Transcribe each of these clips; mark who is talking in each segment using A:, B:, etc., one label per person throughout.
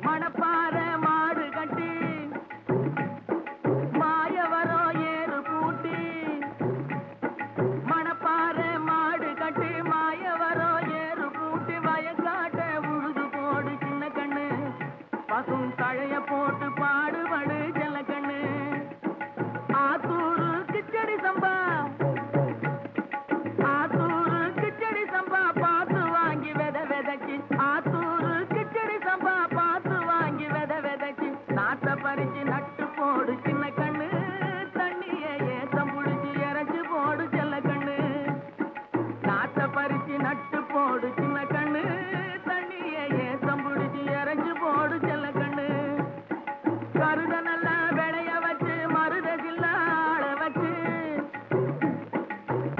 A: மணப்பாறை மாடு கட்டி மாயவரம் ஏறு பூட்டி மணப்பாறை மாடு கட்டி மாயவரம் ஏறு பூட்டி வயக்காட்ட உழுது போடு சின்ன கண்ணு பசும் தழைய போட்டு பாடுபடு செல்ல கண்ணு ஆத்தூரு கிச்சடி சம்பா ஆத்தூரு கிச்சடி சம்பா பார்த்து வாங்கி வித விதைச்சி ஆத்தூரு கிச்சடி சம்பா பார்த்து வாங்கி வித விதைச்சி நாட்டை பறிச்சு நட்டு போடு சின்ன கண்ணு தண்ணிய ஏத்தம் புடிச்சு இறச்சி போடு செல்ல கண்ணு நாட்டை பறிச்சு நட்டு போடு சின்ன கண்ணு தண்ணிய ஏத்தம் புடிச்சு இறச்சி போடு செல்ல கண்ணு கருத நல்லா விளைய வச்சு மருத சில்லாள வச்சு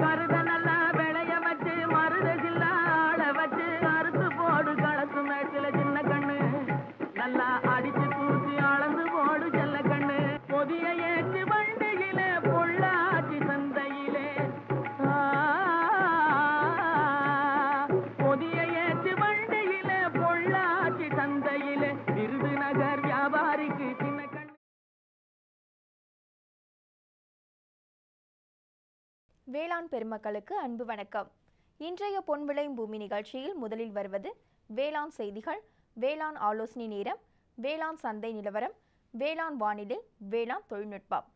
A: கருத நல்லா விளைய வச்சு மருத சில்லாள வச்சு அறுத்து போடு களத்து மேட்டில சின்ன கண்ணு நல்லா அடிச்சு தூக்கி அளந்து போடு செல்ல கண்ணு பொதிய ஏற்று வண்டியில பொள்ளாச்சி சந்தையிலே பொதிய ஏற்று வண்டியில பொள்ளாச்சி சந்தையிலே விருதுநகர் வியாபாரிக்கு சின்ன கண்ணு.
B: வேளாண் பெருமக்களுக்கு அன்பு வணக்கம். இன்றைய பொன்விளை பூமி நிகழ்ச்சியில் முதலில் வருவது வேளாண் செய்திகள், வேளாண் ஆலோசனை நேரம், வேளாண் சந்தை நிலவரம், வேளாண் வானிலை, வேளாண் தொழில்நுட்பம்.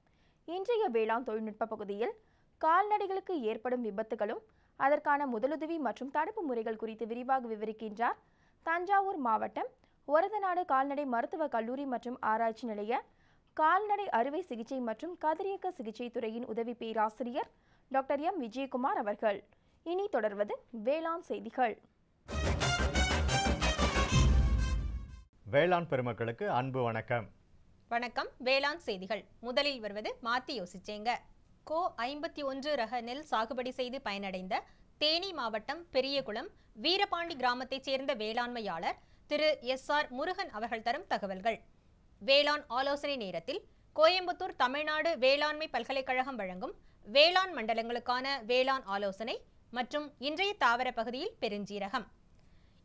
B: இன்றைய வேளாண் தொழில்நுட்ப பகுதியில் கால்நடைகளுக்கு ஏற்படும் விபத்துகளும் அதற்கான முதலுதவி மற்றும் தடுப்பு முறைகள் குறித்து விரிவாக விவரிக்கின்றார் தஞ்சாவூர் மாவட்டம் ஒரதநாடு கால்நடை மருத்துவக் கல்லூரி மற்றும் ஆராய்ச்சி நிலைய கால்நடை அறுவை சிகிச்சை மற்றும் கதிரியக்க சிகிச்சை துறையின் உதவி பேராசிரியர் டாக்டர் எம் விஜயகுமார் அவர்கள். இனி தொடர்வது வேளாண் செய்திகள்.
C: வேளாண் பெருமக்களுக்கு அன்பு வணக்கம்.
D: வணக்கம். வேளாண் செய்திகள். முதலில் வருவது மாத்தி யோசிச்சேங்க. கோ 51 ரக நெல் சாகுபடி செய்து பயனடைந்த தேனி மாவட்டம் பெரியகுளம் வீரபாண்டி கிராமத்தைச் சேர்ந்த வேளாண்மையாளர் திரு SR முருகன் அவர்கள் தரும் தகவல்கள். வேளாண் ஆலோசனை நேரத்தில் கோயம்புத்தூர் தமிழ்நாடு வேளாண்மை பல்கலைக்கழகம் வழங்கும் வேளாண் மண்டலங்களுக்கான வேளாண் ஆலோசனை மற்றும் இன்றைய தாவர பகுதியில் பெருஞ்சீரகம்.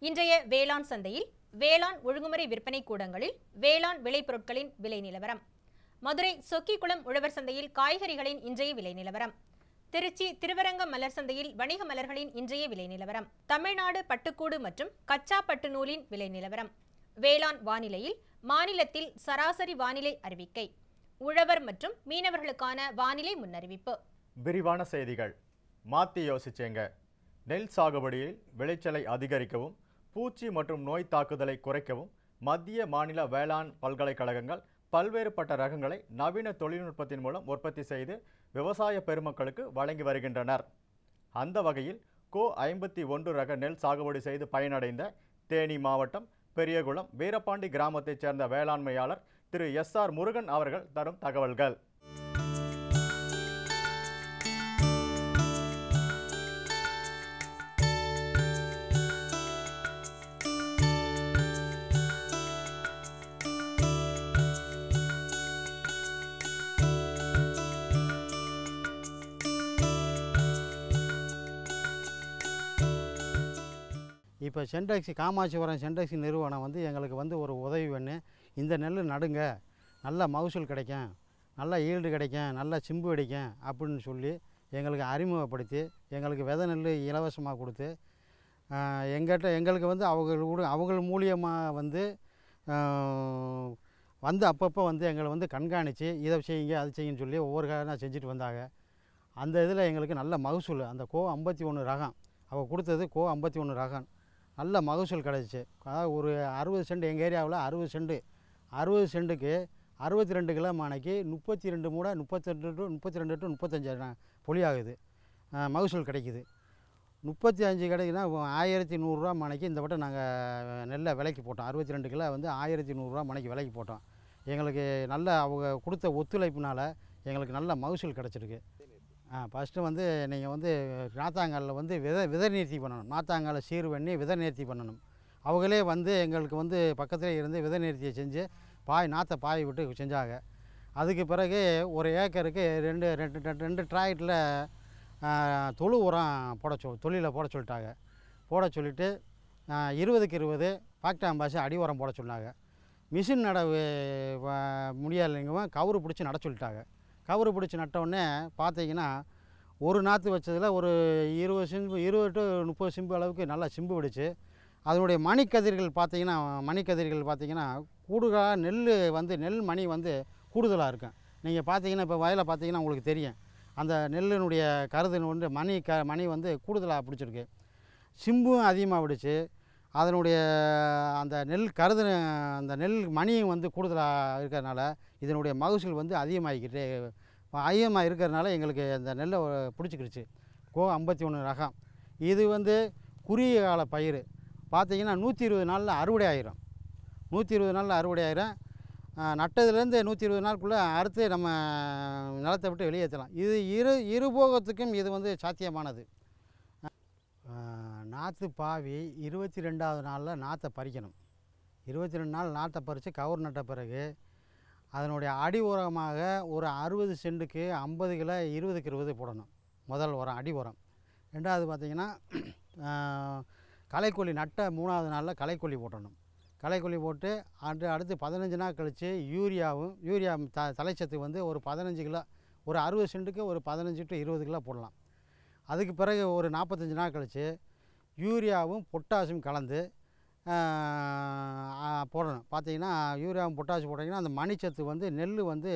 D: இன்றைய வேளாண் சந்தையில் வேளாண் ஒழுங்குமுறை விற்பனை கூடங்களில் வேளாண் விளைபொருட்களின் விலை நிலவரம். மதுரை சொக்கிக்குளம் உழவர் சந்தையில் காய்கறிகளின் இன்றைய விலை நிலவரம். திருச்சி திருவரங்கம் மலர் சந்தையில் வணிக மலர்களின் இன்றைய விலை நிலவரம். தமிழ்நாடு பட்டுக்கூடு மற்றும் கச்சா பட்டு நூலின் விலை நிலவரம். வேளாண் வானிலையில் மாநிலத்தில் சராசரி வானிலை அறிவிக்கை. உழவர் மற்றும் மீனவர்களுக்கான வானிலை முன்னறிவிப்பு.
C: விரிவான செய்திகள். மாத்தி யோசிச்சேங்க. நெல் சாகுபடியில் விளைச்சலை அதிகரிக்கவும் பூச்சி மற்றும் நோய் தாக்குதலை குறைக்கவும் மத்திய மாநில வேளாண் பல்கலைக்கழகங்கள் பல்வேறுபட்ட ரகங்களை நவீன தொழில்நுட்பத்தின் மூலம் உற்பத்தி செய்து விவசாய பெருமக்களுக்கு வழங்கி வருகின்றனர். அந்த வகையில் கோ 51 ரக நெல் சாகுபடி செய்து பயனடைந்த தேனி மாவட்டம் பெரியகுளம் வீரபாண்டி கிராமத்தைச் சேர்ந்த வேளாண்மையாளர் திரு SR முருகன் அவர்கள் தரும் தகவல்கள்.
E: இப்போ சென்டெக்ஸ் காமாட்சிபுரம் சென்டெக்ஸ் நிறுவனம் வந்து எங்களுக்கு வந்து ஒரு உதவி பண்ணி இந்த நெல் நடுங்க, நல்ல மகசூல் கிடைக்கும், நல்ல ஈல்டு கிடைக்கும், நல்ல சிம்பு கிடைக்கும் அப்படின்னு சொல்லி எங்களுக்கு அறிமுகப்படுத்தி எங்களுக்கு விதை நெல் இலவசமாக கொடுத்து எங்களுக்கு வந்து அவங்க மூலியமாக வந்து அப்பப்போ வந்து எங்களை வந்து கண்காணித்து இதை செய்யுங்க அது செய்யுன்னு சொல்லி ஒவ்வொரு காரணம் செஞ்சுட்டு வந்தாங்க. அந்த இதில் எங்களுக்கு நல்ல மகசூல், அந்த கோ 51 ரகம் அவங்க கொடுத்தது கோ 51 ரகம் நல்ல மகசூல் கிடச்சிச்சு. அதாவது ஒரு 60 சென்ட் எங்கள் ஏரியாவில் 60 சென்ட்டுக்கு 62 கிலோ மானைக்கு 32 மூடை 32 டு 35 பொலி ஆகுது, மகசூல் கிடைக்குது. 35 கிடைக்குன்னா 1100 ரூபா மனைக்கு இந்த வட்டம் நாங்கள் நெல்லை விலைக்கு போட்டோம். 62 கிலோ வந்து 1100 ரூபா மனைக்கு விலைக்கு போட்டோம். எங்களுக்கு நல்ல அவங்க கொடுத்த ஒத்துழைப்புனால எங்களுக்கு நல்ல மகசூல் கிடச்சிருக்கு. ஃபஸ்ட்டு வந்து நீங்கள் வந்து நாத்தாங்காலில் வந்து விதை நேர்த்தி பண்ணணும். நாத்தாங்காலை சீர் பண்ணி விதை நேர்த்தி பண்ணணும். அவங்களே வந்து எங்களுக்கு வந்து பக்கத்தில் இருந்து விதை நேர்த்தியை செஞ்சு நாற்றை பாய் விட்டு செஞ்சாங்க. அதுக்கு பிறகு ஒரு ஏக்கருக்கு ரெண்டு டிராக்டரில் தொழு உரம் தொழிலில் போட சொல்லிட்டாங்க. போட சொல்லிவிட்டு 20க்கு 20 பாக்டாம்பாஸ் அடி உரம் போட சொன்னாங்க. மிஷின் நடவு முடியாதுங்கவன் கவுரு பிடிச்சி நட சொல்லிட்டாங்க. கவுரு பிடிச்சி நட்டவுடனே பார்த்தீங்கன்னா ஒரு நாற்று வச்சதில் ஒரு 20 சிம்பு 20 to 30 சிம்பு அளவுக்கு நல்லா சிம்பு விடுச்சு. அதனுடைய மணிக்கதிர்கள் பார்த்தீங்கன்னா கூடுதலாக நெல் மணி வந்து கூடுதலாக இருக்கும். நீங்கள் பார்த்தீங்கன்னா இப்போ வயலை பார்த்தீங்கன்னா உங்களுக்கு தெரியும். அந்த நெல்லினுடைய கருது வந்து மணி வந்து கூடுதலாக பிடிச்சிருக்கு. சிம்பும் அதிகமாக விடுச்சு. அதனுடைய அந்த நெல் மணியும் வந்து கூடுதலாக இருக்கிறதுனால இதனுடைய மகசூல் வந்து அதிகமாக இருக்கிறதுனால எங்களுக்கு அந்த நெல்லை பிடிச்சிக்கிடுச்சு. கோ 51 ரகம். இது வந்து குறுகிய கால பயிர். பார்த்திங்கன்னா 120 நாளில் அறுவடை ஆயிரும். 120 நாளில் அறுவடை ஆயிரும். நட்டதுலேருந்து 120 நாளுக்குள்ளே அறுத்து நம்ம நிலத்தை விட்டு வெளியேற்றலாம். இது இருபோகத்துக்கும் இது வந்து சாத்தியமானது. நாற்று பாவி 22வது நாளில் நாற்றை பறிக்கணும். 22 நாள் நாற்றை பறித்து கவுர் நட்ட பிறகு அதனுடைய அடி உரமாக ஒரு 60 சென்ட்டுக்கு 50 கிலோ 20க்கு 20 போடணும். முதல் உரம் அடி உரம். ரெண்டாவது பார்த்திங்கன்னா களைக்கொல்லி நட்ட 3வது நாளில் களைக்கொல்லி போட்டணும். களைக்கொல்லி போட்டு அடுத்து 15 நாள் கழித்து யூரியா தலைச்சத்து வந்து ஒரு 15 கிலோ, ஒரு 60 சென்ட்டுக்கு ஒரு 15 to 20 கிலோ போடலாம். அதுக்கு பிறகு ஒரு 45 நாள் கழித்து யூரியாவும் பொட்டாசியம் கலந்து போடணும். பார்த்தீங்கன்னா யூரியாவும் பொட்டாசியம் போட்டிங்கன்னா அந்த மணிச்சத்து வந்து நெல் வந்து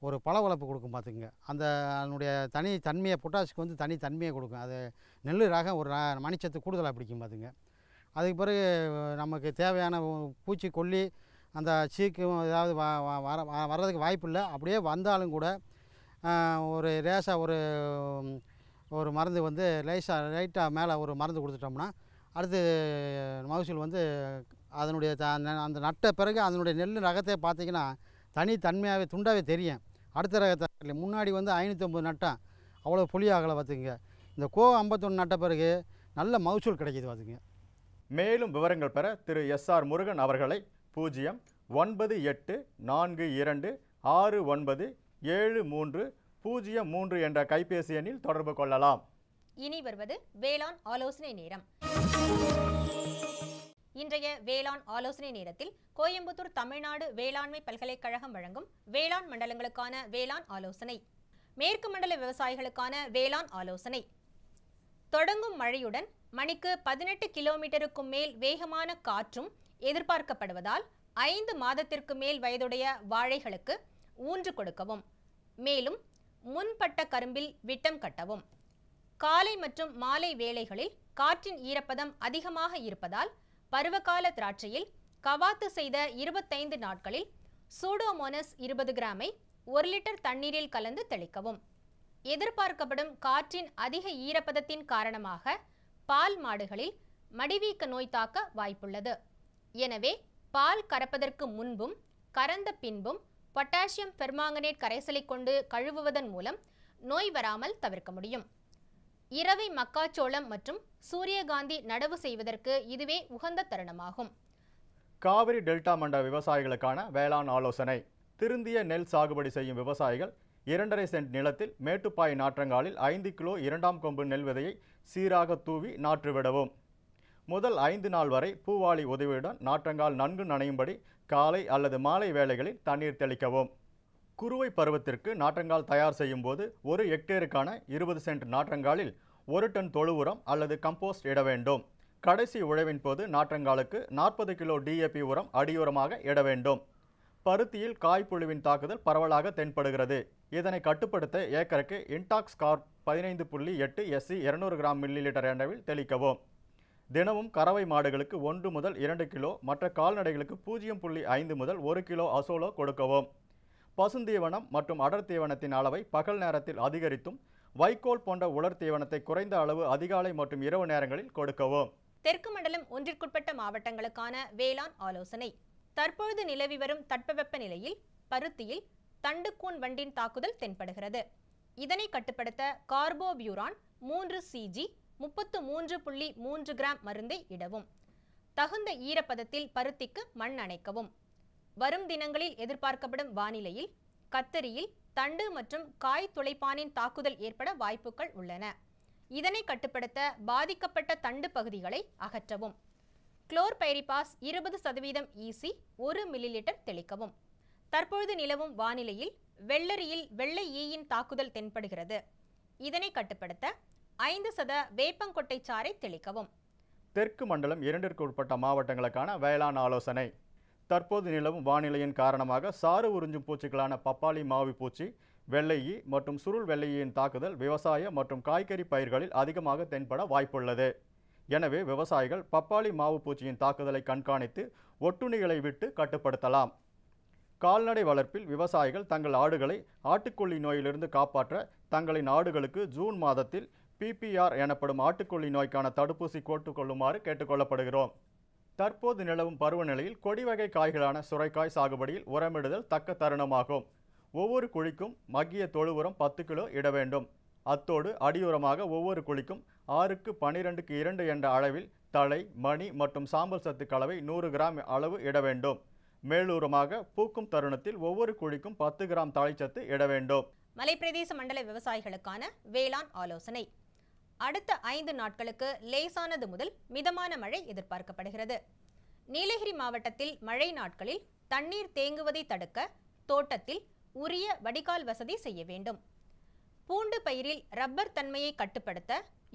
E: ஒரு பளவளப்பு கொடுக்கும். பார்த்துக்குங்க, அதனுடைய தனித்தன்மையை பொட்டாசியம் வந்து தனித்தன்மையை கொடுக்கும். அது நெல் ரகம் ஒரு மணிச்சத்து கூடுதலாக பிடிக்கும். பார்த்துங்க. அதுக்கு பிறகு நமக்கு தேவையான பூச்சிக்கொல்லி அந்த சீக்கும் ஏதாவது வர்றதுக்கு வாய்ப்பு இல்லை. அப்படியே வந்தாலும் கூட ஒரு லேசாக ஒரு மருந்து வந்து லைட்டாக மேலே ஒரு மருந்து கொடுத்துட்டோம்னா அடுத்து மகசூல் வந்து அதனுடைய அந்த நட்ட பிறகு அதனுடைய நெல் ரகத்தை பார்த்திங்கன்னா தனித்தன்மையாகவே துண்டாகவே தெரியும். அடுத்த ரகத்தை முன்னாடி வந்து 550 நட்டேன், அவ்வளோ புளியாகலை. பார்த்துக்குங்க. இந்த கோ 51 நட்ட பிறகு நல்ல மகசூல் கிடைக்கிது. பார்த்துங்க.
C: மேலும் விவரங்கள் பெற திரு SR முருகன் அவர்களை 09842697303 என்ற கைபேசி எண்ணில் தொடர்பு கொள்ளலாம்.
D: இனி வருவது வேளாண் ஆலோசனை நேரம். இன்றைய வேளாண் ஆலோசனை நேரத்தில் கோயம்புத்தூர் தமிழ்நாடு வேளாண்மை பல்கலைக்கழகம் வழங்கும் வேளாண் மண்டலங்களுக்கான வேளாண் ஆலோசனை. மேற்கு மண்டல விவசாயிகளுக்கான வேளாண் ஆலோசனை. தொடங்கும் மழையுடன் மணிக்கு 18 கிலோமீட்டருக்கும் மேல் வேகமான காற்றும் எதிர்பார்க்கப்படுவதால் 5 மாதத்திற்கு மேல் வயதுடைய வாழைகளுக்கு ஊன்று கொடுக்கவும். மேலும் முன்பட்ட கரும்பில் விட்டம் கட்டவும். காலை மற்றும் மாலை வேளைகளில் காற்றின் ஈரப்பதம் அதிகமாக இருப்பதால் பருவகால திராட்சையில் கவாத்து செய்த 25 நாட்களில் சூடோமோனஸ் 20 கிராமை 1 லிட்டர் தண்ணீரில் கலந்து தெளிக்கவும். எதிர்பார்க்கப்படும் காற்றின் அதிக ஈரப்பதத்தின் காரணமாக பால் மாடுகளில் மடிவீக்க நோய் தாக்க வாய்ப்புள்ளது. எனவே பால் கறப்பதற்கு முன்பும் கறந்த பின்பும் பொட்டாசியம் பெர்மாங்கனேட் கரைசலை கொண்டு கழுவுவதன் மூலம் நோய் வராமல் தவிர்க்க முடியும். இரவை மக்காச்சோளம் மற்றும் சூரியகாந்தி நடவு செய்வதற்கு இதுவே உகந்த தருணமாகும்.
C: காவிரி டெல்டா மண்டல விவசாயிகளுக்கான வேளாண் ஆலோசனை. திருந்திய நெல் சாகுபடி செய்யும் விவசாயிகள் 2.5 சென்ட் நிலத்தில் மேட்டுப்பாய் நாற்றங்காலில் 5 கிலோ 2ஆம் கொம்பு நெல் விதையை சீராக தூவி நாற்றுவிடவும். முதல் 5 நாள் வரை பூவாளி உதவியுடன் நாற்றங்கால் நன்கு நனையும்படி காலை அல்லது மாலை வேளைகளில் தண்ணீர் தெளிக்கவும். குறுவை பருவத்திற்கு நாற்றங்கால் தயார் செய்யும் போது 1 ஹெக்டேருக்கான 20 சென்ட் நாற்றங்காலில் 1 டன் தொழு உரம் அல்லது கம்போஸ்ட் இட வேண்டும். கடைசி உழவின் போது நாற்றங்காலுக்கு 40 கிலோ DAP உரம் அடியுரமாக இட வேண்டும். பருத்தியில் காய்ப்புழுவின் தாக்குதல் பரவலாக தென்படுகிறது. இதனை கட்டுப்படுத்த ஏக்கருக்கு இன்டாக்ஸ் கார்ப் 15.8 SC 200 கிராம் மில்லிலிட்டர் அளவில் தெளிக்கவும். தினமும் கறவை மாடுகளுக்கு 1 முதல் 2 கிலோ, மற்ற கால்நடைகளுக்கு 0.5 முதல் 1 கிலோ அசோலோ கொடுக்கவும். பசுந்தீவனம் மற்றும் அடர் தீவனத்தின் அளவை பகல் நேரத்தில் அதிகரித்தும் வைக்கோல் போன்ற உலர் தீவனத்தை குறைந்த அளவு அதிகாலை மற்றும் இரவு நேரங்களில் கொடுக்கவும்.
D: தெற்கு மண்டலம் ஒன்றிற்குட்பட்ட மாவட்டங்களுக்கான வேளாண் ஆலோசனை. தற்பொழுது நிலவி வரும் தட்பவெப்ப நிலையில் பருத்தியில் தண்டுக்கூன் வண்டின் தாக்குதல் தென்படுகிறது. இதனை கட்டுப்படுத்த கார்போபியூரான் 3CG 33.3 கிராம் மருந்தை இடவும். தகுந்த ஈரப்பதத்தில் பருத்திக்கு மண் அணைக்கவும். வரும் தினங்களில் எதிர்பார்க்கப்படும் வானிலையில் கத்தரியில் தண்டு மற்றும் காய் துளைப்பானின் தாக்குதல் ஏற்பட வாய்ப்புகள் உள்ளன. இதனை கட்டுப்படுத்த பாதிக்கப்பட்ட தண்டு பகுதிகளை அகற்றவும். குளோர்பைரிபாஸ் 20% EC 1 மில்லிலிட்டர் தெளிக்கவும். தற்பொழுது நிலவும் வானிலையில் வெள்ளரியில் வெள்ளை ஈயின் தாக்குதல் தென்படுகிறது. இதனை கட்டுப்படுத்த 5% வேப்பங்கொட்டை சாறை தெளிக்கவும்.
C: தெற்கு மண்டலம் 2ற்கு உட்பட்ட மாவட்டங்களுக்கான வேளாண் ஆலோசனை. தற்போது நிலவும் வானிலையின் காரணமாக சாறு உறிஞ்சும் பூச்சிகளான பப்பாளி மாவு பூச்சி, வெள்ளை ஈ மற்றும் சுருள் வெள்ளை ஈயின் தாக்குதல் விவசாய மற்றும் காய்கறி பயிர்களில் அதிகமாக தென்பட வாய்ப்புள்ளது. எனவே விவசாயிகள் பப்பாளி மாவு பூச்சியின் தாக்குதலை கண்காணித்து ஒட்டுண்ணிகளை விட்டு கட்டுப்படுத்தலாம். கால்நடை வளர்ப்பில் விவசாயிகள் தங்கள் ஆடுகளை ஆட்டுக்கொல்லி நோயிலிருந்து காப்பாற்ற தங்களின் ஆடுகளுக்கு ஜூன் மாதத்தில் PPR எனப்படும் ஆட்டுக்கொல்லி நோய்க்கான தடுப்பூசி போட்டுக்கொள்ளுமாறு கேட்டுக்கொள்ளப்படுகிறோம். தற்போது நிலவும் பருவநிலையில் கொடி வகை காய்களான சுரைக்காய் சாகுபடியில் உரமிடுதல் தக்க தருணமாகும். ஒவ்வொரு குழிக்கும் மக்கிய தொழு உரம் 10 கிலோ இட வேண்டும். அத்தோடு அடியுரமாக ஒவ்வொரு குழிக்கும் 6க்கு 12க்கு 2 என்ற அளவில் தழை, மணி மற்றும் சாம்பல் சத்து கலவை 100 கிராம் அளவு இட வேண்டும். மேலூரமாக பூக்கும் தருணத்தில் ஒவ்வொரு குழிக்கும் 10 கிராம் தழைச்சத்து இட வேண்டும்.
D: மலைப்பிரதேச மண்டல விவசாயிகளுக்கான வேளாண் ஆலோசனை. அடுத்த 5 நாட்களுக்கு லேசானது முதல் மிதமான மழை எதிர்பார்க்கப்படுகிறது. நீலகிரி மாவட்டத்தில் மழை நாட்களில் தண்ணீர் தேங்குவதை தடுக்க தோட்டத்தில் உரிய வடிகால் வசதி செய்ய வேண்டும். பூண்டு பயிரில் ரப்பர் தன்மையை கட்டுப்படுத்த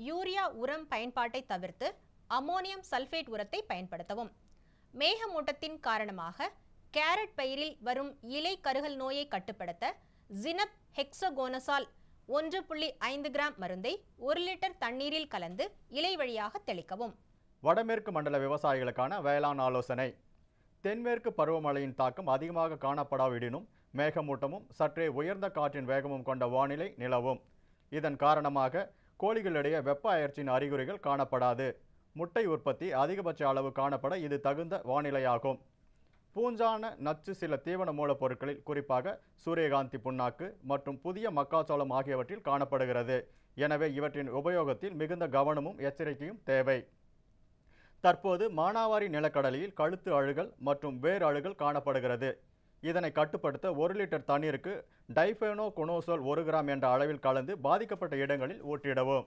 D: யூரியா உரம் பயன்பாட்டை தவிர்த்து அமோனியம் சல்பேட் உரத்தை பயன்படுத்தவும். மேகமூட்டத்தின் காரணமாக கேரட் பயிரில் வரும் இலை கருகல் நோயை கட்டுப்படுத்த ஜினப் ஹெக்ஸகோனசால் 1.5 கிராம் மருந்தை 1 லிட்டர் தண்ணீரில் கலந்து இலை வழியாக தெளிக்கவும்.
C: வடமேற்கு மண்டல விவசாயிகளுக்கான வேளாண் ஆலோசனை. தென்மேற்கு பருவமழையின் தாக்கம் அதிகமாக காணப்படாவிடினும் மேகமூட்டமும் சற்றே உயர்ந்த காற்றின் வேகமும் கொண்ட வானிலை நிலவும். இதன் காரணமாக கோழிகளிடையே வெப்ப அயற்சியின் அறிகுறிகள் காணப்படாது. முட்டை உற்பத்தி அதிகபட்ச அளவு காணப்பட இது தகுந்த வானிலையாகும். பூஞ்சான நச்சு சில தீவன மூலப்பொருட்களில் குறிப்பாக சூரியகாந்தி புண்ணாக்கு மற்றும் புதிய மக்காச்சோளம் ஆகியவற்றில் காணப்படுகிறது. எனவே இவற்றின் உபயோகத்தில் மிகுந்த கவனமும் எச்சரிக்கையும் தேவை. தற்போது மானாவாரி நிலக்கடலையில் கழுத்து அழுகல் மற்றும் வேர் அழுகல் காணப்படுகிறது. இதனை கட்டுப்படுத்த 1 லிட்டர் தண்ணீருக்கு டைஃபெனோகோனோசோல் 1 கிராம் என்ற அளவில் கலந்து பாதிக்கப்பட்ட இடங்களில் ஊற்றிடவும்.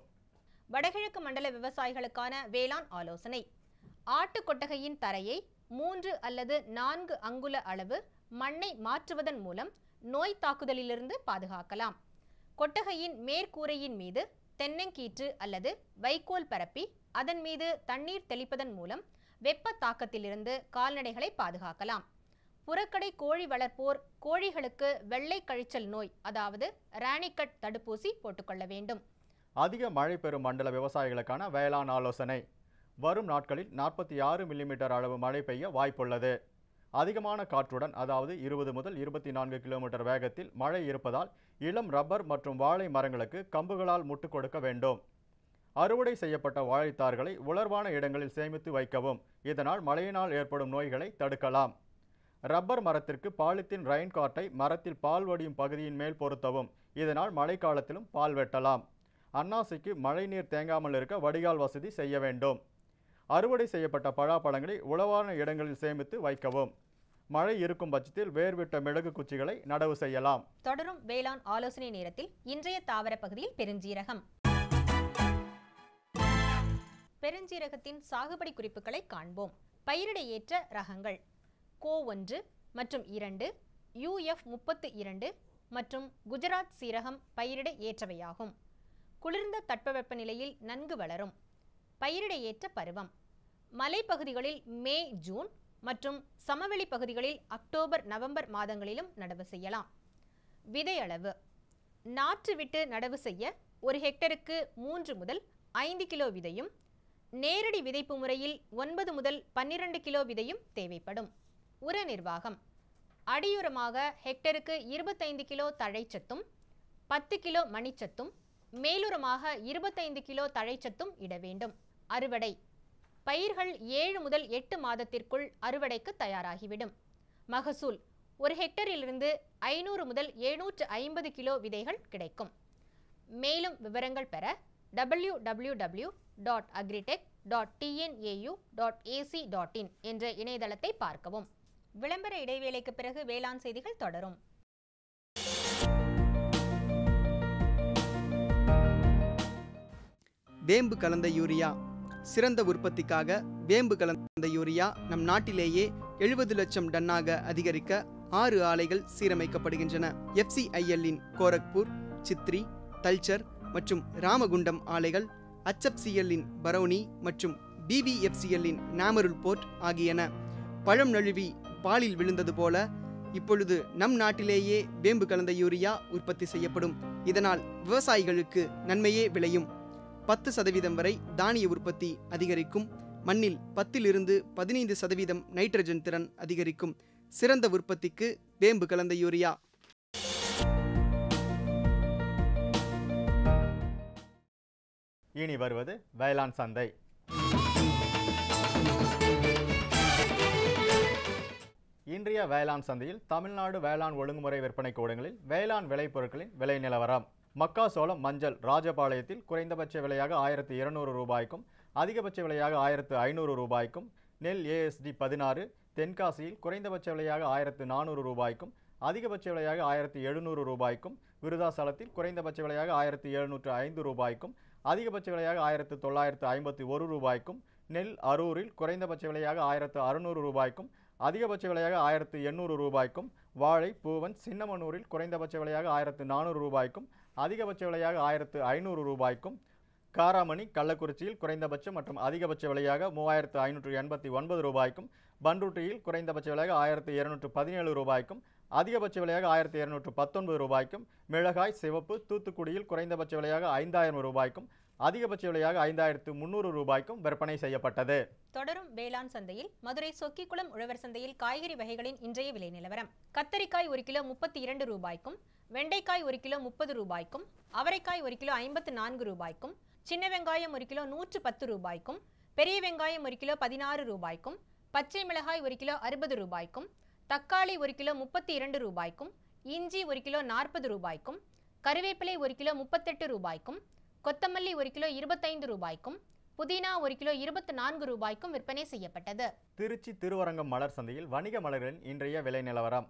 D: வடகிழக்கு மண்டல விவசாயிகளுக்கான வேளாண் ஆலோசனை. ஆட்டு கொட்டகையின் தரையை 3 அல்லது 4 அங்குல அளவு மண்ணை மாற்றுவதன் மூலம் நோய் தாக்குதலிலிருந்து பாதுகாக்கலாம். கொட்டகையின் மேற்கூரையின் மீது தென்னங்கீற்று அல்லது வைக்கோல் பரப்பி அதன் மீது தண்ணீர் தெளிப்பதன் மூலம் வெப்ப தாக்கத்திலிருந்து கால்நடைகளை பாதுகாக்கலாம். புறக்கடை கோழி வளர்ப்போர் கோழிகளுக்கு வெள்ளை கழிச்சல் நோய் அதாவது ராணிக்கட் தடுப்பூசி போட்டுக்கொள்ள வேண்டும்.
C: அதிக மழை பெறும் மண்டல விவசாயிகளுக்கான வேளாண் ஆலோசனை. வரும் நாட்களில் 46 மில்லிமீட்டர் அளவு மழை பெய்ய வாய்ப்புள்ளது. அதிகமான காற்றுடன் அதாவது 20 முதல் 24 கிலோமீட்டர் வேகத்தில் மழை இருப்பதால் இளம் ரப்பர் மற்றும் வாழை மரங்களுக்கு கம்புகளால் முட்டு கொடுக்க வேண்டும். அறுவடை செய்யப்பட்ட வாழைத்தார்களை உலர்வான இடங்களில் சேமித்து வைக்கவும். இதனால் மழையினால் ஏற்படும் நோய்களை தடுக்கலாம். ரப்பர் மரத்திற்கு பாலித்தீன் ரைன் கார்ட்டை மரத்தில் பால் வடியும் பகுதியின் மேல் பொருத்தவும். இதனால் மழைக்காலத்திலும் பால் வெட்டலாம். அன்னாசிக்கு மழைநீர் தேங்காமல் இருக்க வடிகால் வசதி செய்ய வேண்டும். அறுவடை செய்யப்பட்ட பழாப்பழங்களை உலவான இடங்களில் சேமித்து வைக்கவும். மழை இருக்கும் பட்சத்தில் வேர்விட்ட மிளகு குச்சிகளை நடவு செய்யலாம்.
D: தொடரும் வேளாண் ஆலோசனை நேரத்தில் இன்றைய தாவர பகுதியில் பெருஞ்சீரகம். பெருஞ்சீரகத்தின் சாகுபடி குறிப்புகளை காண்போம். பயிரிட ஏற்ற ரகங்கள் கோ 1 மற்றும் 2, UF32 மற்றும் குஜராத் சீரகம் பயிரிட ஏற்றவையாகும். குளிர்ந்த தட்பவெப்ப நிலையில் நன்கு வளரும். பயிரிட ஏற்ற பருவம் மலைப்பகுதிகளில் மே, ஜூன் மற்றும் சமவெளி பகுதிகளில் அக்டோபர், நவம்பர் மாதங்களிலும் நடவு செய்யலாம். விதை அளவு நாற்று விட்டு நடவு செய்ய 1 ஹெக்டருக்கு 3 முதல் 5 கிலோ விதையும், நேரடி விதைப்பு முறையில் 9 முதல் 12 கிலோ விதையும் தேவைப்படும். உர நிர்வாகம் அடியுரமாக ஹெக்டருக்கு 25 கிலோ தழைச்சத்தும் 10 கிலோ மணிச்சத்தும், மேலுரமாக 25 கிலோ தழைச்சத்தும் இட வேண்டும். அறுவடை பயிர்கள் 7 முதல் 8 மாதத்திற்குள் அறுவடைக்கு தயாராகிவிடும். மகசூல் 1 ஹெக்டரிலிருந்து 500 முதல் 750 கிலோ விதைகள் கிடைக்கும். மேலும் விவரங்கள் பெற www.agritech.tnau.ac.in என்ற இணையதளத்தை பார்க்கவும். விளம்பர இடைவேளைக்கு பிறகு வேளாண் செய்திகள் தொடரும்.
F: வேம்பு கலந்த யூரியா சிறந்த உற்பத்திக்காக வேம்பு கலந்த யூரியா நம் நாட்டிலேயே 70 லட்சம் டன்னாக அதிகரிக்க 6 ஆலைகள் சீரமைக்கப்படுகின்றன. FCIL-இன் கோரக்பூர், சித்ரி, தல்ச்சர் மற்றும் ராமகுண்டம் ஆலைகள், HFCL-இன் பரௌனி மற்றும் BVFCL-இன் நாமருல் போர்ட் ஆகியன. பழம் நழுவி பாலில் விழுந்தது போல இப்பொழுது நம் நாட்டிலேயே வேம்பு கலந்த யூரியா உற்பத்தி செய்யப்படும். இதனால் விவசாயிகளுக்கு நன்மையே விளையும். 10% வரை தானிய உற்பத்தி அதிகரிக்கும். மண்ணில் 10 to 15% நைட்ரஜன் திறன் அதிகரிக்கும். சிறந்த உற்பத்திக்கு வேம்பு கலந்த யூரியா.
C: இனி வருவது வேளாண் சந்தை. இன்றைய வேளாண் சந்தையில் தமிழ்நாடு வேளாண் ஒழுங்குமுறை விற்பனை கூடங்களில் வேளாண் விளைபொருட்களின் விலை நிலவரம். மக்காசோளம், மஞ்சள் ராஜபாளையத்தில் குறைந்தபட்ச விலையாக 1200 ரூபாய்க்கும் அதிகபட்ச விலையாக 1500 ரூபாய்க்கும், நெல் ASD 16 தென்காசியில் குறைந்தபட்ச விலையாக 1400 ரூபாய்க்கும் அதிகபட்ச விலையாக 1700 ரூபாய்க்கும், விருதாசலத்தில் குறைந்தபட்ச விலையாக 1705 ரூபாய்க்கும் அதிகபட்ச விலையாக 1951 ரூபாய்க்கும், நெல் அரூரில் குறைந்தபட்ச விலையாக 1600 ரூபாய்க்கும் அதிகபட்ச விலையாக 1800 ரூபாய்க்கும், வாழை பூவன் சின்னமனூரில் குறைந்தபட்ச விலையாக 1400 ரூபாய்க்கும் அதிகபட்ச விலையாக 1500 ரூபாய்க்கும், காராமணி கள்ளக்குறிச்சியில் குறைந்தபட்ச மற்றும் அதிகபட்ச விலையாக 3589 ரூபாய்க்கும், பன்ருட்டியில் குறைந்தபட்ச விலையாக 1217 ரூபாய்க்கும் அதிகபட்ச விலையாக 1219 ரூபாய்க்கும், மிளகாய் சிவப்பு தூத்துக்குடியில் குறைந்தபட்ச விலையாக 5000 ரூபாய்க்கும் அதிகபட்ச விலையாக 5300 ரூபாய்க்கும் விற்பனை செய்யப்பட்டது.
D: தொடரும் வேளாண் சந்தையில் மதுரை சொக்கிக்குளம் உழவர் சந்தையில் காய்கறி வகைகளின் இன்றைய விலை நிலவரம். கத்தரிக்காய் 1 கிலோ 32 ரூபாய்க்கும், வெண்டைக்காய் 1 கிலோ 30 ரூபாய்க்கும், அவரைக்காய் 1 கிலோ 54 ரூபாய்க்கும், சின்ன வெங்காயம் 1 கிலோ 110 ரூபாய்க்கும், பெரிய வெங்காயம் 1 கிலோ 16 ரூபாய்க்கும், பச்சை மிளகாய் 1 கிலோ 60 ரூபாய்க்கும், தக்காளி 1 கிலோ 32 ரூபாய்க்கும், இஞ்சி 1 கிலோ 40 ரூபாய்க்கும், கருவேப்பிலை 1 கிலோ 38 ரூபாய்க்கும், கொத்தமல்லி 1 கிலோ 25 ரூபாய்க்கும், புதினா 1 கிலோ 24 ரூபாய்க்கும் விற்பனை செய்யப்பட்டது.
C: திருச்சி திருவரங்கம் மலர் சந்தையில் வணிக மலர்களின் இன்றைய விலை நிலவரம்.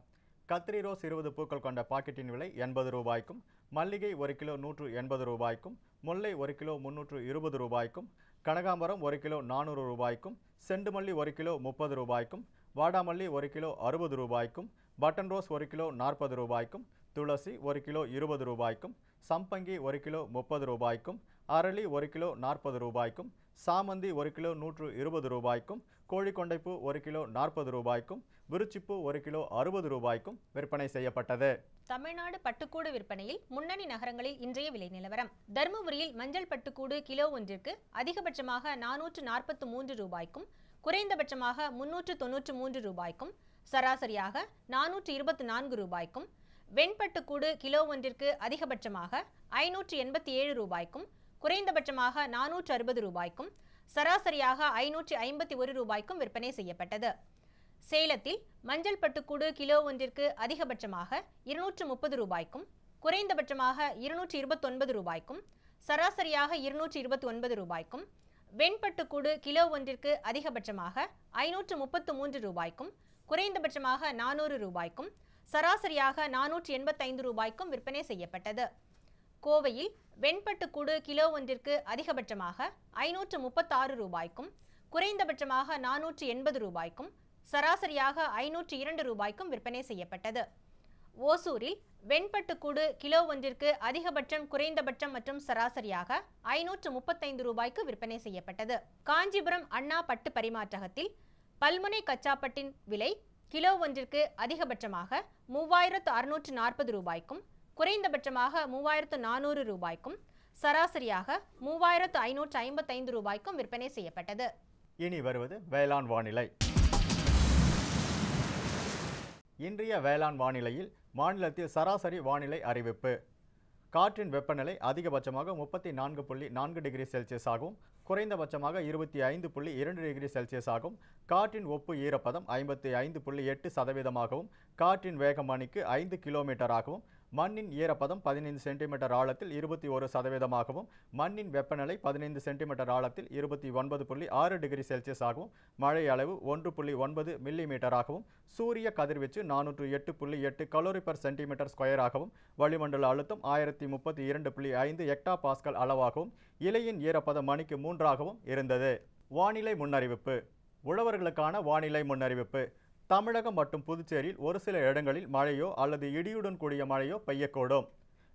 C: கத்திரி ரோஸ் 20 பூக்கள் கொண்ட பாக்கெட்டின் விலை 80 ரூபாய்க்கும், மல்லிகை 1 கிலோ 180 ரூபாய்க்கும், முல்லை 1 கிலோ 320 ரூபாய்க்கும், கனகாம்பரம் 1 கிலோ 400 ரூபாய்க்கும், செண்டுமல்லி 1 கிலோ 30 ரூபாய்க்கும், வாடாமல்லி 1 கிலோ 60 ரூபாய்க்கும், பட்டன் ரோஸ் 1 கிலோ 40 ரூபாய்க்கும், துளசி 1 கிலோ 20 ரூபாய்க்கும், சம்பங்கி 1 கிலோ 30 ரூபாய்க்கும், அரளி 1 கிலோ 40 ரூபாய்க்கும், சாமந்தி 1 கிலோ 120 ரூபாய்க்கும், கோழிக்கொண்டைப்பூ 1 கிலோ 40 ரூபாய்க்கும், விருச்சிப்பூ 1 கிலோ 60 ரூபாய்க்கும் விற்பனை செய்யப்பட்டது.
D: தமிழ்நாடு பட்டுக்கூடு விற்பனையில் முன்னணி நகரங்களில் இன்றைய விலை நிலவரம். தருமபுரியில் மஞ்சள் பட்டுக்கூடு கிலோ ஒன்றிற்கு அதிகபட்சமாக 443 ரூபாய்க்கும் குறைந்தபட்சமாக 393 ரூபாய்க்கும் சராசரியாக 424 ரூபாய்க்கும், வெண்பட்டுக்கூடு கிலோ ஒன்றிற்கு அதிகபட்சமாக 587 ரூபாய்க்கும் குறைந்தபட்சமாக 460 ரூபாய்க்கும் சராசரியாக 551 ரூபாய்க்கும் விற்பனை செய்யப்பட்டது. சேலத்தில் மஞ்சள் பட்டுக்கூடு கிலோ ஒன்றிற்கு அதிகபட்சமாக 230 ரூபாய்க்கும் குறைந்தபட்சமாக 229 ரூபாய்க்கும் சராசரியாக 229 ரூபாய்க்கும், வெண்பட்டுக்கூடு கிலோ ஒன்றிற்கு அதிகபட்சமாக 533 ரூபாய்க்கும் குறைந்தபட்சமாக 400 ரூபாய்க்கும் சராசரியாக 485 ரூபாய்க்கும் விற்பனை செய்யப்பட்டது. கோவையில் வெண்பட்டுக்கூடு கிலோ ஒன்றிற்கு அதிகபட்சமாக 536 ரூபாய்க்கும் குறைந்தபட்சமாக 480 ரூபாய்க்கும் சராசரியாக 502 ரூபாய்க்கும் விற்பனை செய்யப்பட்டது. ஓசூரில் வெண்பட்டுக்கூடு கிலோ ஒன்றிற்கு அதிகபட்சம் குறைந்தபட்சம் மற்றும் சராசரியாக 535 ரூபாய்க்கு விற்பனை செய்யப்பட்டது. காஞ்சிபுரம் அண்ணா பட்டு பரிமாற்றகத்தில் பல்முனை கச்சாப்பட்டின் விலை கிலோ ஒன்றிற்கு அதிகபட்சமாக 3640 ரூபாய்க்கும் குறைந்தபட்சமாக 3400 ரூபாய்க்கும் சராசரியாக 3555 ரூபாய்க்கும் விற்பனை செய்யப்பட்டது.
C: இனி வருவது வேளாண் வானிலை. இன்றைய வேளாண் வானிலையில் மாநிலத்தில் சராசரி வானிலை அறிவிப்பு. காற்றின் வெப்பநிலை அதிகபட்சமாக 34.4 டிகிரி செல்சியஸ் ஆகவும் குறைந்தபட்சமாக 25.2 டிகிரி செல்சியஸ் ஆகும். காற்றின் ஒப்பு ஈரப்பதம் 55.8% காற்றின் வேகம் மணிக்கு 5 கிலோமீட்டராகவும் மண்ணின் ஈரப்பதம் 15 சென்டிமீட்டர் ஆழத்தில் 21%, மண்ணின் வெப்பநிலை 15 சென்டிமீட்டர் ஆழத்தில் 29.6 டிகிரி செல்சியஸ் ஆகவும், மழை அளவு 1.9 மில்லிமீட்டராகவும், சூரிய கதிர்வீச்சு 408.8 கலோரி பர் சென்டிமீட்டர் ஸ்கொயராகவும், வளிமண்டல அழுத்தம் 1032.5 ஹெக்டா பாஸ்கல் அளவாகவும், இலையின் ஈரப்பதம் மணிக்கு 3ஆகவும் இருந்தது. வானிலை முன்னறிவிப்பு. உழவர்களுக்கான வானிலை முன்னறிவிப்பு. தமிழகம் மற்றும் புதுச்சேரியில் ஒரு சில இடங்களில் மழையோ அல்லது இடியுடன் கூடிய மழையோ பெய்யக்கூடும்.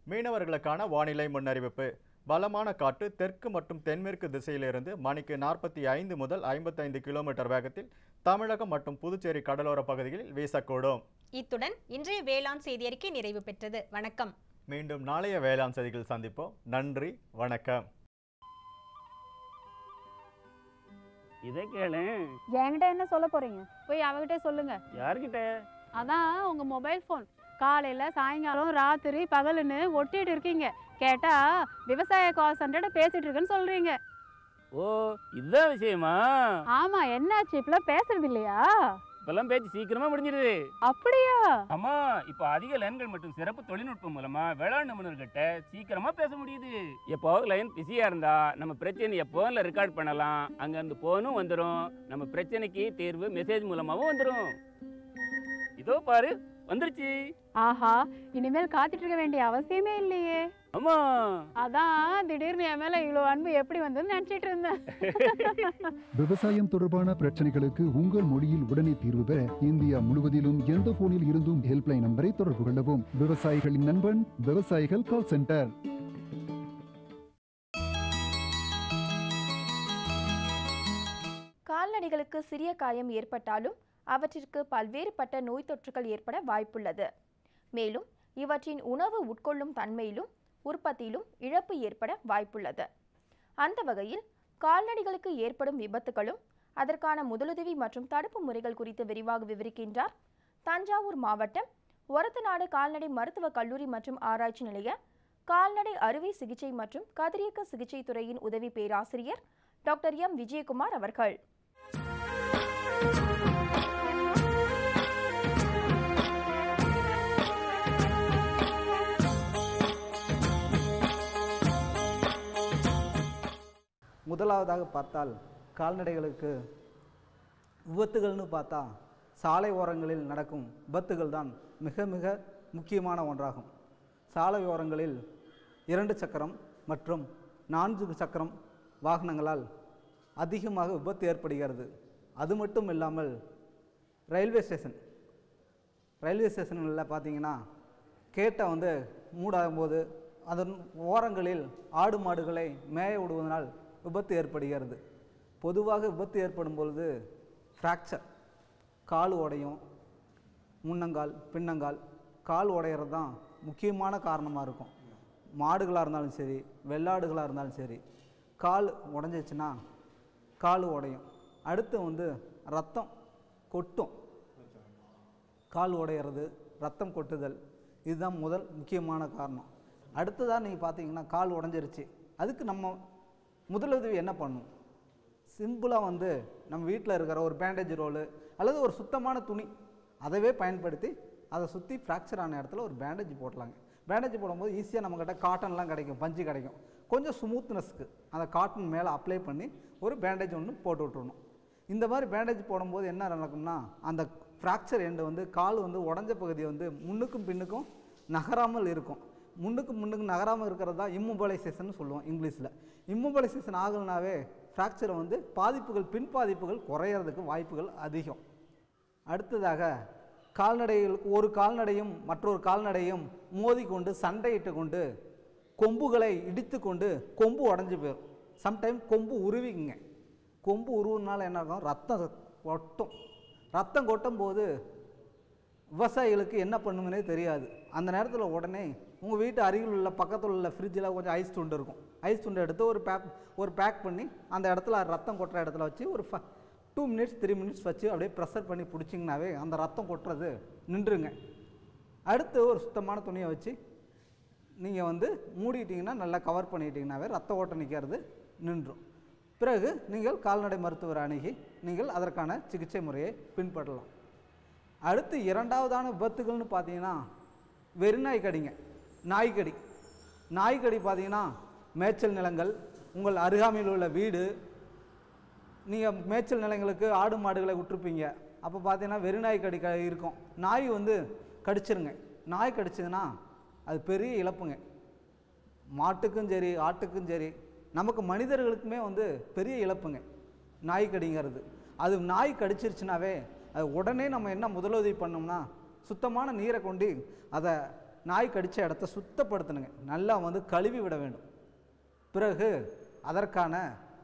C: மீனவர்களுக்கான வானிலை முன்னறிவிப்பு. பலமான காற்று தெற்கு மற்றும் தென்மேற்கு திசையிலிருந்து மணிக்கு 45 முதல் 55 கிலோமீட்டர் வேகத்தில் தமிழகம் மற்றும் புதுச்சேரி கடலோர பகுதிகளில் வீசக்கூடும்.
D: இத்துடன் இன்றைய வேளாண் செய்தி அறிக்கை நிறைவு பெற்றது. வணக்கம்.
C: மீண்டும் நாளைய வேளாண் செய்திகள் சந்திப்போம். நன்றி, வணக்கம்.
G: இதை கேளு.
H: என்கிட்ட என்ன சொல்ல போறீங்க? போய் அவகிட்ட சொல்லுங்க.
G: யார்கிட்ட?
H: அதான் உங்க மொபைல் ஃபோன். காலையில சாயங்காலம் ராத்திரி பகலுன்னு ஒட்டிட்டு இருக்கீங்க. கேட்டா விவசாய கால் சென்டர்ட பேசிட்டு இருக்கேன்னு சொல்றீங்க.
G: ஓ, இதுதான் விஷயமா?
H: ஆமா, என்னாச்சு? இப்பெல்லாம் பேசுறது இல்லையா?
G: இப்பெல்லாம் பேச்சு சீக்கிரமா முடிஞ்சிருது.
H: அப்படியா?
G: ஆமா, இப்ப அதிக லைன்கள் மற்றும் சிறப்பு தொழில்நுட்பம் மூலமா வேளாண் நிபுணர்கிட்ட சீக்கிரமா பேச முடியுது. எப்போ லைன் பிஸியா இருந்தா நம்ம பிரச்சனையை போன்ல ரெக்கார்ட் பண்ணலாம். அங்க இருந்து போனும் வந்துடும். நம்ம பிரச்சனைக்கு தீர்வு மெசேஜ் மூலமாவும் வந்துடும். இதோ பாரு, வந்துருச்சு.
H: ஆஹா, இனிமேல் காத்துட்டு இருக்க வேண்டிய அவசியமே இல்லையே.
G: ஆமா,
H: அதான் திடீர்னு என் மேல இவ்வளவு அன்பு எப்படி வந்ததுன்னு நினைச்சிட்டு இருந்தேன்.
I: விவசாயம் தொடர்பான பிரச்சனைகளுக்கு உங்கள் மொழியில் உடனே தீர்வு பெற இந்தியா முழுவதிலும் எந்த போனில் இருந்தும் ஹெல்ப்லைன் நம்பரை தொடர்பு கொள்ளவும். விவசாயிகளின் நண்பன், விவசாயிகள் கால் சென்டர்.
B: கால்நடைகளுக்கு சிறிய காயம் ஏற்பட்டாலும் அவற்றிற்கு பல்வேறுபட்ட நோய் தொற்றுகள் ஏற்பட வாய்ப்புள்ளது. மேலும் இவற்றின் உணவு உட்கொள்ளும் தன்மையிலும் உற்பத்தியிலும் இழப்பு ஏற்பட வாய்ப்புள்ளது. அந்த வகையில் கால்நடைகளுக்கு ஏற்படும் விபத்துகளும் அதற்கான முதலுதவி மற்றும் தடுப்பு முறைகள் குறித்து விரிவாக விவரிக்கின்றார் தஞ்சாவூர் மாவட்டம் ஒரத்தநாடு கால்நடை மருத்துவக் கல்லூரி மற்றும் ஆராய்ச்சி நிலைய கால்நடை அறுவை சிகிச்சை மற்றும் கதிரியக்க சிகிச்சை துறையின் உதவி பேராசிரியர் டாக்டர் எம் விஜயகுமார் அவர்கள்.
J: முதலாவதாக பார்த்தால் கால்நடைகளுக்கு விபத்துகள்னு பார்த்தா சாலை ஓரங்களில் நடக்கும் விபத்துகள் தான் மிக மிக முக்கியமான ஒன்றாகும். சாலை ஓரங்களில் 2 சக்கரம் மற்றும் 4 சக்கரம் வாகனங்களால் அதிகமாக விபத்து ஏற்படுகிறது. அது மட்டும் இல்லாமல் ரயில்வே ஸ்டேஷனில் பார்த்தீங்கன்னா கேட்டை மூடாகும் போது அதன் ஓரங்களில் ஆடு மாடுகளை மேய விடுவதனால் விபத்து ஏற்படுகிறது. பொதுவாக விபத்து ஏற்படும் பொழுது ஃப்ராக்சர், கால் உடையும், முன்னங்கால் பின்னங்கால் கால் உடையிறது தான் முக்கியமான காரணமாக இருக்கும். மாடுகளாக இருந்தாலும் சரி, வெள்ளாடுகளாக இருந்தாலும் சரி, கால் உடஞ்சிச்சுன்னா கால் உடையும். அடுத்து ரத்தம் கொட்டும். கால் உடையிறது, ரத்தம் கொட்டுதல், இதுதான் முதல் முக்கியமான காரணம். அடுத்ததாக நீங்கள் பார்த்தீங்கன்னா கால் உடஞ்சிருச்சு, அதுக்கு நம்ம முதலுதவி என்ன பண்ணணும்? சிம்பிளாக நம்ம வீட்டில் இருக்கிற ஒரு பேண்டேஜ் ரோலு அல்லது ஒரு சுத்தமான துணி அதவே பயன்படுத்தி அதை சுற்றி ஃப்ராக்சர் ஆன இடத்துல ஒரு பேண்டேஜ் போடலாங்க. பேண்டேஜ் போடும்போது ஈஸியாக நம்மக்கிட்ட காட்டன்லாம் கிடைக்கும், பஞ்சு கிடைக்கும். கொஞ்சம் ஸ்மூத்னஸ்க்கு அந்த காட்டன் மேலே அப்ளை பண்ணி ஒரு பேண்டேஜ் ஒன்று போட்டு விட்டுருணும். இந்த மாதிரி பேண்டேஜ் போடும்போது என்ன நடக்கும்னா அந்த ஃப்ராக்சர் எண்டு கால் உடஞ்ச பகுதி முன்னுக்கும் பின்னுக்கும் நகராமல் இருக்கும். முன்னுக்கு நகராமல் இருக்கிறது தான் இம்மொபைலைசேஷன் சொல்லுவோம் இங்கிலீஷில். இம்மொபைலைசேஷன் ஆகலனாவே ஃப்ராக்சரை பாதிப்புகள், பின் பாதிப்புகள் குறையிறதுக்கு வாய்ப்புகள் அதிகம். அடுத்ததாக கால்நடைகளுக்கு ஒரு கால்நடையும் மற்றொரு கால்நடையும் மோதிக்கொண்டு சண்டையிட்டு கொண்டு கொம்புகளை இடித்து கொண்டு கொம்பு உடஞ்சி போயிடும். சம்டைம் கொம்பு உருவிக்குங்க. கொம்பு உருவுனால என்ன ஆகும்? ரத்தம் கொட்டும். ரத்தம் கொட்டும் போது விவசாயிகளுக்கு என்ன பண்ணுங்கன்னே தெரியாது. அந்த நேரத்தில் உடனே உங்கள் வீட்டு அருகில் உள்ள பக்கத்தில் உள்ள ஃப்ரிட்ஜில் கொஞ்சம் ஐஸ் துண்டு இருக்கும். ஐஸ் துண்டை எடுத்து ஒரு பேக் பண்ணி அந்த இடத்துல ரத்தம் கொட்டுற இடத்துல வச்சு ஒரு 2 மினிட்ஸ் 3 மினிட்ஸ் வச்சு அப்படியே ப்ரெஷர் பண்ணி பிடிச்சிங்கனாவே அந்த ரத்தம் கொட்டுறது நின்றுங்க. அடுத்து ஒரு சுத்தமான துணியை வச்சு நீங்கள் மூடிட்டிங்கன்னா, நல்லா கவர் பண்ணிட்டீங்கன்னாவே ரத்த ஓட்டம் நிற்கிறது நின்றும். பிறகு நீங்கள் கால்நடை மருத்துவரை அணுகி நீங்கள் அதற்கான சிகிச்சை முறையை பின்பற்றலாம். அடுத்து இரண்டாவதான விபத்துகள்னு பார்த்தீங்கன்னா வெறிநாய் கடிங்க. நாய்க்கடி. நாய்க்கடி பார்த்தீங்கன்னா மேய்ச்சல் நிலங்கள், உங்கள் அருகாமையில் உள்ள வீடு, நீங்கள் மேய்ச்சல் நிலங்களுக்கு ஆடு மாடுகளை விட்டுருப்பீங்க. அப்போ பார்த்தீங்கன்னா வெறிநாய் கடி இருக்கும். நாய் வந்து கடிச்சிருங்க. நாய் கடிச்சதுன்னா அது பெரிய இழப்புங்க. மாட்டுக்கும் சரி ஆட்டுக்கும் சரி நமக்கு மனிதர்களுக்குமே வந்து பெரிய இழப்புங்க நாய் கடிங்கிறது. அது நாய் கடிச்சிருச்சுனாவே அது உடனே நம்ம என்ன முதலுதவி பண்ணோம்னா சுத்தமான நீரை கொண்டு அதை நாய் கடித்த இடத்த சுத்தப்படுத்தணுங்க. நல்லா வந்து கழுவி விட வேண்டும். பிறகு அதற்கான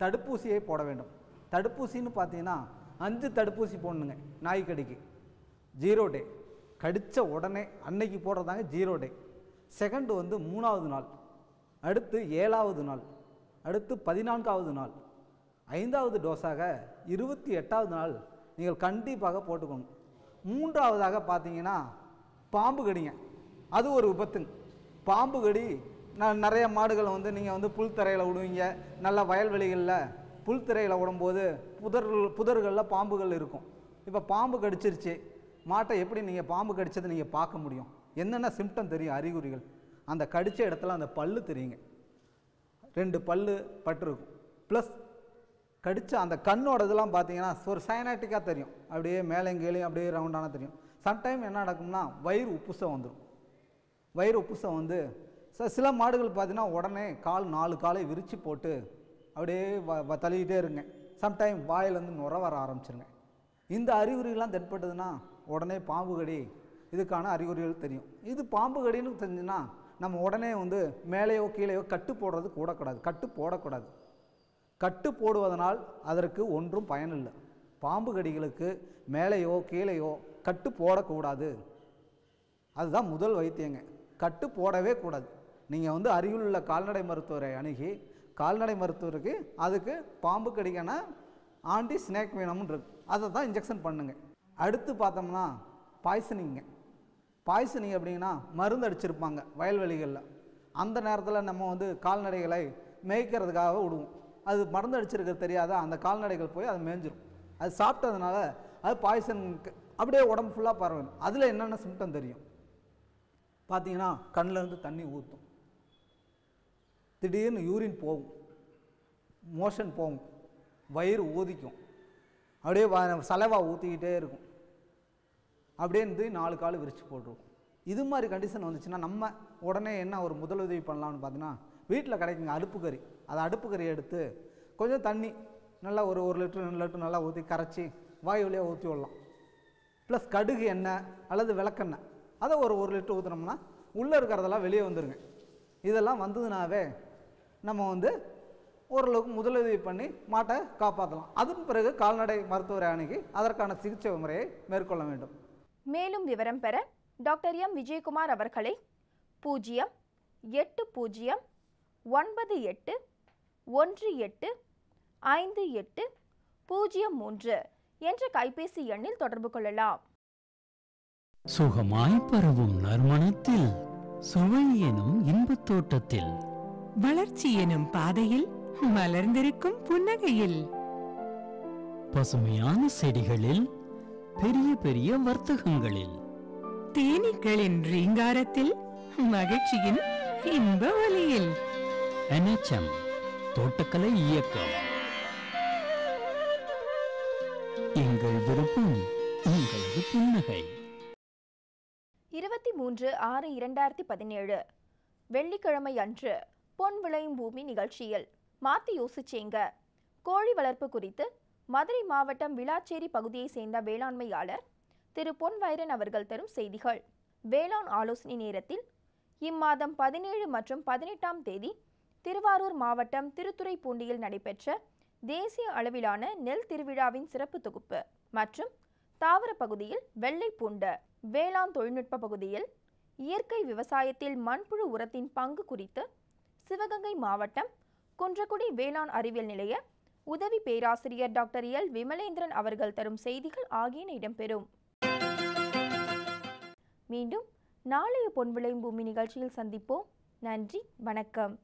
J: தடுப்பூசியை போட வேண்டும். தடுப்பூசின்னு பார்த்தீங்கன்னா 5 தடுப்பூசி போடணுங்க நாய்க்கடிக்கு. 0 டே கடித்த உடனே அன்னைக்கு போடுறதாங்க 0 டே. செகண்டு வந்து 3ஆவது நாள், அடுத்து 7ஆவது நாள், அடுத்து 14ஆவது நாள், 5ஆவது டோஸாக 28ஆவது நாள் நீங்கள் கண்டிப்பாக போட்டுக்கணும். 3ஆவதாக பார்த்தீங்கன்னா பாம்பு கடிங்க. அது ஒரு விபத்துங்க. பாம்பு கடி நிறைய மாடுகள் வந்து நீங்கள் வந்து புல்தரையில் விடுவீங்க. நல்ல வயல்வெளிகளில் புல்தரையில் விடும்போது புதர்களில் பாம்புகள் இருக்கும். இப்போ பாம்பு கடிச்சிருச்சு மாட்டை, எப்படி நீங்கள் பாம்பு கடிச்சதை நீங்கள் பார்க்க முடியும்? என்னென்ன சிம்டம் தெரியும், அறிகுறிகள்? அந்த கடித்த இடத்துல அந்த பல்லு தெரியுங்க. 2 பல்லு பட்டிருக்கும். ப்ளஸ் கடித்த அந்த கண்ணோட இதெல்லாம் பார்த்தீங்கன்னா ஒரு சைனாட்டிக்காக தெரியும். அப்படியே மேலேங்கேலையும் அப்படியே ரவுண்டான தெரியும். சம்டைம் என்ன நடக்கும்னா வயிறு உப்புசம் வந்துடும். வயிறு உப்புசம் வந்து சில மாடுகள் பார்த்தீங்கன்னா உடனே 4 காலை விரித்து போட்டு அப்படியே தள்ளிக்கிட்டே இருங்க. சம்டைம் வாயிலேருந்து நுர வர ஆரம்பிச்சிருங்க. இந்த அறிகுறிகள்லாம் தென்பட்டதுன்னா உடனே பாம்பு கடி, இதுக்கான அறிகுறிகள் தெரியும். இது பாம்பு கடின்னு தெரிஞ்சுன்னா நம்ம உடனே வந்து மேலேயோ கீழேயோ கட்டு போடுறது கூடக்கூடாது. கட்டு போடக்கூடாது. கட்டு போடுவதனால் அதற்கு ஒன்றும் பயனில்லை. பாம்பு கடிகளுக்கு மேலேயோ கீழேயோ கட்டு போடக்கூடாது. அதுதான் முதல் வைத்தியங்க. கட்டு போடவே கூடாது. நீங்கள் வந்து அருகில் உள்ள கால்நடை மருத்துவரை அணுகி, கால்நடை மருத்துவருக்கு அதுக்கு பாம்பு கடிக்கான ஆன்டி ஸ்னேக் வேணும்னு இருக்கு, அதை தான் இன்ஜெக்ஷன் பண்ணுங்க. அடுத்து பார்த்தோம்னா பாய்சனிங்க. பாய்சனிங் அப்படின்னா மருந்து அடிச்சிருப்பாங்க வயல்வெளிகளில். அந்த நேரத்தில் நம்ம வந்து கால்நடைகளை மேய்க்கிறதுக்காக விடுவோம். அது மருந்து அடிச்சிருக்கிறது தெரியாத அந்த கால்நடைகள் போய் அது மேய்ஞ்சிரும். அது சாப்பிட்டதுனால அது பாய்சன் அப்படியே உடம்பு ஃபுல்லாக பரவும். அதில் என்னென்ன சிம்டம் தெரியும் பார்த்தீங்கன்னா கண்ணிலேருந்து தண்ணி ஊற்றும், திடீர்னு யூரின் போகும், மோஷன் போகும், வயிறு ஊதிக்கும், அப்படியே சலவா ஊற்றிக்கிட்டே இருக்கும், அப்படியே இருந்து 4 கால் விரித்து போட்டுருவோம். இது மாதிரி கண்டிஷன் வந்துச்சுன்னா நம்ம உடனே என்ன ஒரு முதலுதவி பண்ணலாம்னு பார்த்தீங்கன்னா வீட்டில் கிடைக்குங்க அடுப்புக்கறி. அதை அடுப்புக்கறி எடுத்து கொஞ்சம் தண்ணி நல்லா ஒரு 1 லிட்டர் 2 லிட்டர் நல்லா ஊற்றி கரைச்சி வாய் வழியாக ஊற்றி விடலாம். ப்ளஸ் கடுகு எண்ணெய் அல்லது விளக்கெண்ணெய் அதை ஒரு 1 லிட்டர் ஊற்றினோம்னா உள்ளே இருக்கிறதெல்லாம் வெளியே வந்துடுங்க. இதெல்லாம் வந்ததுனாவே நம்ம வந்து ஓரளவுக்கு முதலுதவி பண்ணி மாட்டை காப்பாற்றலாம். அதன் பிறகு கால்நடை மருத்துவரை அணுகி அதற்கான சிகிச்சை முறையை மேற்கொள்ள வேண்டும்.
B: மேலும் விவரம் பெற டாக்டர் எம் விஜயகுமார் அவர்களை 08098185803 என்ற கைபேசி எண்ணில் தொடர்பு கொள்ளலாம்.
K: சுகமாய் பரவும் நறுமணத்தில், சுவை எனும் இன்பத் தோட்டத்தில்,
L: வளர்ச்சி எனும் பாதையில், மலர்ந்திருக்கும் புன்னகையில்,
K: பசுமையான செடிகளில், பெரிய பெரிய வர்த்தகங்களில்,
L: தேனீக்களின் ரீங்காரத்தில், மகிழ்ச்சியின் இன்ப ஒலியில்.
K: NHM தோட்டக்கலை இயக்கம். எங்கள் விருப்பம் உங்களது புன்னகை.
B: 23/6/2017 வெள்ளிக்கிழமை அன்று பொன் விளையும் பூமி நிகழ்ச்சியில் மாத்தி யோசிச்சேங்க கோழி வளர்ப்பு குறித்து மதுரை மாவட்டம் விளாச்சேரி பகுதியை சேர்ந்த வேளாண்மையாளர் திரு பொன் வைரன் அவர்கள் தரும் செய்திகள். வேளாண் ஆலோசனை நேரத்தில் இம்மாதம் 17 மற்றும் 18ஆம் தேதி திருவாரூர் மாவட்டம் திருத்துறைப்பூண்டியில் நடைபெற்ற தேசிய அளவிலான நெல் திருவிழாவின் சிறப்பு தொகுப்பு மற்றும் தாவர பகுதியில் வெள்ளை பூண்டு, வேளாண் தொழில்நுட்ப பகுதியில் இயற்கை விவசாயத்தில் மண்புழு உரத்தின் பங்கு குறித்து சிவகங்கை மாவட்டம் குன்றக்குடி வேளாண் அறிவியல் நிலைய உதவி பேராசிரியர் டாக்டர் எல் விமலேந்திரன் அவர்கள் தரும் செய்திகள் ஆகியன இடம்பெறும். மீண்டும் நாளைய பொன் விளையும் பூமி நிகழ்ச்சியில் சந்திப்போம். நன்றி, வணக்கம்.